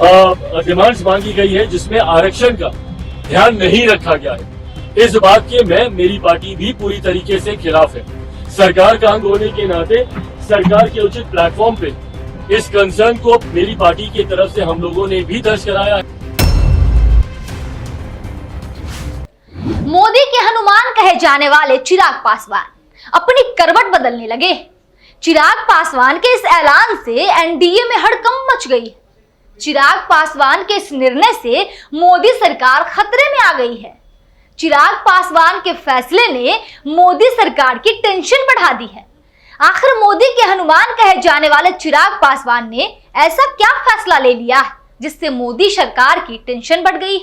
Demands मांगी गई है जिसमें आरक्षण का ध्यान नहीं रखा गया है। इस बात के मेरी पार्टी भी पूरी तरीके से खिलाफ है। सरकार का अंग होने के नाते सरकार के उचित प्लेटफॉर्म पे इस कंसर्न को मेरी पार्टी की तरफ से हम लोगों ने भी दर्ज कराया है। मोदी के हनुमान कहे जाने वाले चिराग पासवान अपनी करवट बदलने लगे। चिराग पासवान के इस ऐलान से एनडीए में हड़कंप मच गई। चिराग पासवान के इस निर्णय से मोदी सरकार खतरे में आ गई है। चिराग पासवान के फैसले ने मोदी सरकार की टेंशन बढ़ा दी है। आखिर मोदी के हनुमान कहे जाने वाले चिराग पासवान ने ऐसा क्या फैसला ले लिया जिससे मोदी सरकार की टेंशन बढ़ गई?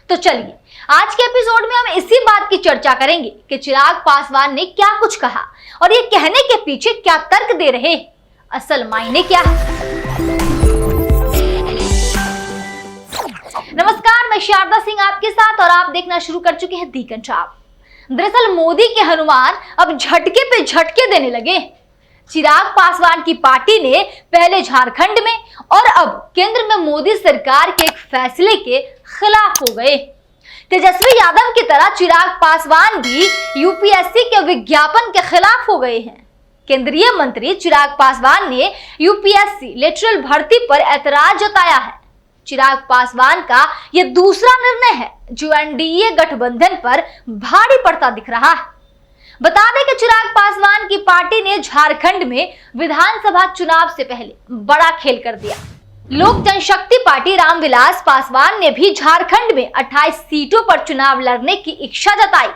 तो चलिए आज के एपिसोड में हम इसी बात की चर्चा करेंगे कि चिराग पासवान ने क्या कुछ कहा और ये कहने के पीछे क्या तर्क दे रहे, असल मायने क्या है। नमस्कार, मैं शारदा सिंह आपके साथ और आप देखना शुरू कर चुके हैं दी पंजाब। दरअसल मोदी के हनुमान अब झटके पे झटके देने लगे। चिराग पासवान की पार्टी ने पहले झारखंड में और अब केंद्र में मोदी सरकार के एक फैसले के खिलाफ हो गए। तेजस्वी यादव की तरह चिराग पासवान भी यूपीएससी के विज्ञापन के खिलाफ हो गए हैं। केंद्रीय मंत्री चिराग पासवान ने यूपीएससी लेटरल भर्ती पर ऐतराज जताया है। चिराग पासवान का यह दूसरा निर्णय है जो एनडीए गठबंधन पर भारी पड़ता दिख रहा है। बता दें कि चिराग पासवान की पार्टी ने झारखंड में विधानसभा चुनाव से पहले बड़ा खेल कर दिया। लोक जनशक्ति पार्टी रामविलास पासवान ने भी झारखंड में 28 सीटों पर चुनाव लड़ने की इच्छा जताई।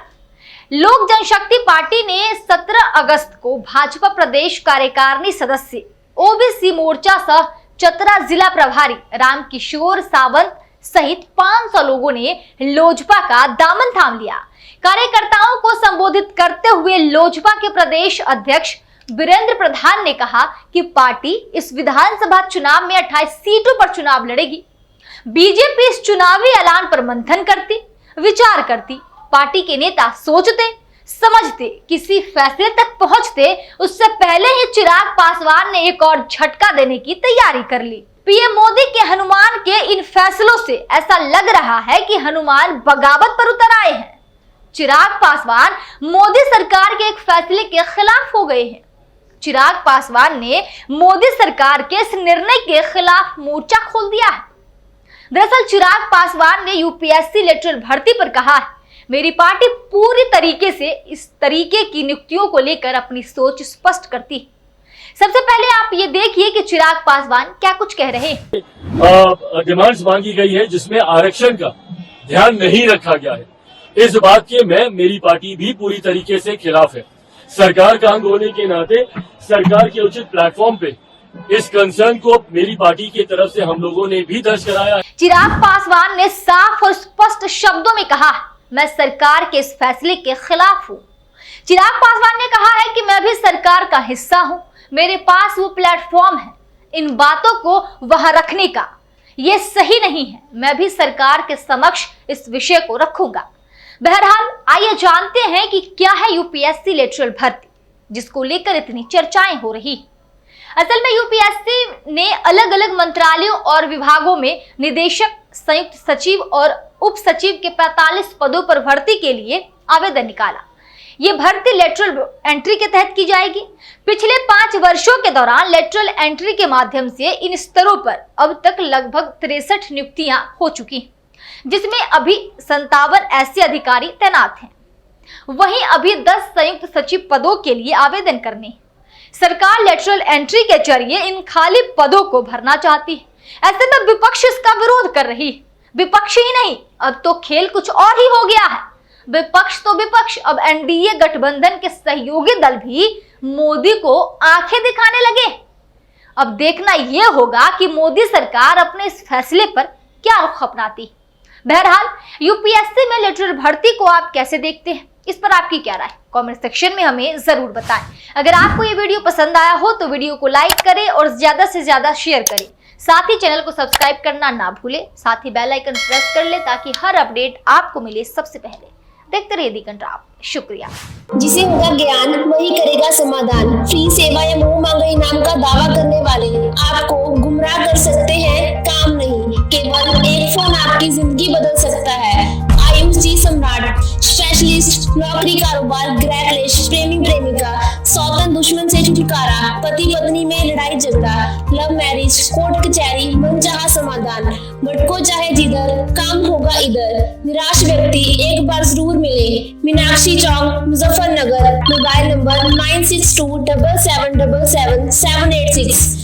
लोक जनशक्ति पार्टी ने 17 अगस्त को भाजपा प्रदेश कार्यकारिणी सदस्य ओबीसी मोर्चा सह चतरा जिला प्रभारी रामकिशोर सावंत सहित 500 लोगों ने लोजपा का दामन थाम लिया। कार्यकर्ताओं को संबोधित करते हुए लोजपा के प्रदेश अध्यक्ष वीरेंद्र प्रधान ने कहा कि पार्टी इस विधानसभा चुनाव में 28 सीटों पर चुनाव लड़ेगी। बीजेपी इस चुनावी ऐलान पर मंथन करती, विचार करती, पार्टी के नेता सोचते, समझते, किसी फैसले तक पहुंचते उससे पहले ही चिराग पासवान ने एक और झटका देने की तैयारी कर ली। पीएम मोदी के हनुमान के इन फैसलों से ऐसा लग रहा है कि हनुमान बगावत पर उतर आए हैं। चिराग पासवान मोदी सरकार के एक फैसले के खिलाफ हो गए हैं। चिराग पासवान ने मोदी सरकार के इस निर्णय के खिलाफ मोर्चा खोल दिया है। दरअसल चिराग पासवान ने यूपीएससी लेटरल भर्ती पर कहा है, मेरी पार्टी पूरी तरीके से इस तरीके की नियुक्तियों को लेकर अपनी सोच स्पष्ट करती है। सबसे पहले आप ये देखिए कि चिराग पासवान क्या कुछ कह रहे हैं। डिमांड्स मांगी गई है जिसमें आरक्षण का ध्यान नहीं रखा गया है। इस बात के मेरी पार्टी भी पूरी तरीके से खिलाफ है। सरकार का अंग होने के नाते सरकार के उचित प्लेटफॉर्म पे इस कंसर्न को मेरी पार्टी की तरफ से हम लोगों ने भी दर्ज कराया है। चिराग पासवान ने साफ और स्पष्ट शब्दों में कहा, मैं सरकार के इस फैसले के खिलाफ हूँ। चिराग पासवान ने कहा है कि मैं भी सरकार का हिस्सा हूँ, मेरे पास वो प्लेटफॉर्म है, इन बातों को वहां रखने का ये सही नहीं है। मैं भी सरकार के समक्ष इस विषय को रखूंगा। बहरहाल आइए जानते हैं कि क्या है यूपीएससी लेटरल भर्ती जिसको लेकर इतनी चर्चाएं हो रही। असल में यूपीएससी ने अलग अलग मंत्रालयों और विभागों में निदेशक, संयुक्त सचिव और उप सचिव के 45 पदों पर भर्ती के लिए आवेदन निकाला। ये भर्ती लेटरल एंट्री के तहत की जाएगी। पिछले 5 वर्षों के दौरान लेटरल एंट्री के माध्यम से इन स्तरों पर अब तक लगभग 63 नियुक्तियां हो चुकी, जिसमें अभी 57 ऐसे अधिकारी तैनात हैं। वहीं अभी 10 संयुक्त सचिव पदों के लिए आवेदन करने। सरकार लेटरल एंट्री के जरिए इन खाली पदों को भरना चाहती है। ऐसे में विपक्ष इसका विरोध कर रही। विपक्ष ही नहीं, अब तो खेल कुछ और ही हो गया है। विपक्ष तो विपक्ष, अब एनडीए गठबंधन के सहयोगी दल भी मोदी को आंखें दिखाने लगे। अब देखना यह होगा कि मोदी सरकार अपने इस फैसले पर क्या रुख अपनाती। बहरहाल यूपीएससी में लेटरल भर्ती को आप कैसे देखते हैं, इस पर आपकी क्या राय, कमेंट सेक्शन में हमें जरूर बताएं। अगर आपको ये वीडियो पसंद आया हो तो वीडियो को लाइक करें और ज्यादा से ज्यादा शेयर करें। साथ ही चैनल को सब्सक्राइब करना ना भूलें। साथ ही बेल आइकन प्रेस कर ले ताकि हर अपडेट आपको मिले सबसे पहले। देखते रहिए दी कंट्राप। शुक्रिया। जिसे होगा ज्ञान वही करेगा समाधान। फ्री सेवा या मुंह मांगे इनाम का दावा करने वाले आपको गुमराह कर सकते हैं, काम नहीं। आपकी जिंदगी बदल सकता है। आयुष जी सम्राट, स्पेशलिस्ट, नौकरी, कारोबार, गृह क्लेश, प्रेमी प्रेमिका, सौतन दुश्मन से छुटकारा, पति पत्नी में लड़ाई झगड़ा, लव मैरिज, कोर्ट कचहरी, मनचाहा समाधान, भटको चाहे जिधर, काम होगा इधर। निराश व्यक्ति एक बार जरूर मिले। मीनाक्षी चौक, मुजफ्फरनगर, मोबाइल नंबर 9627777786।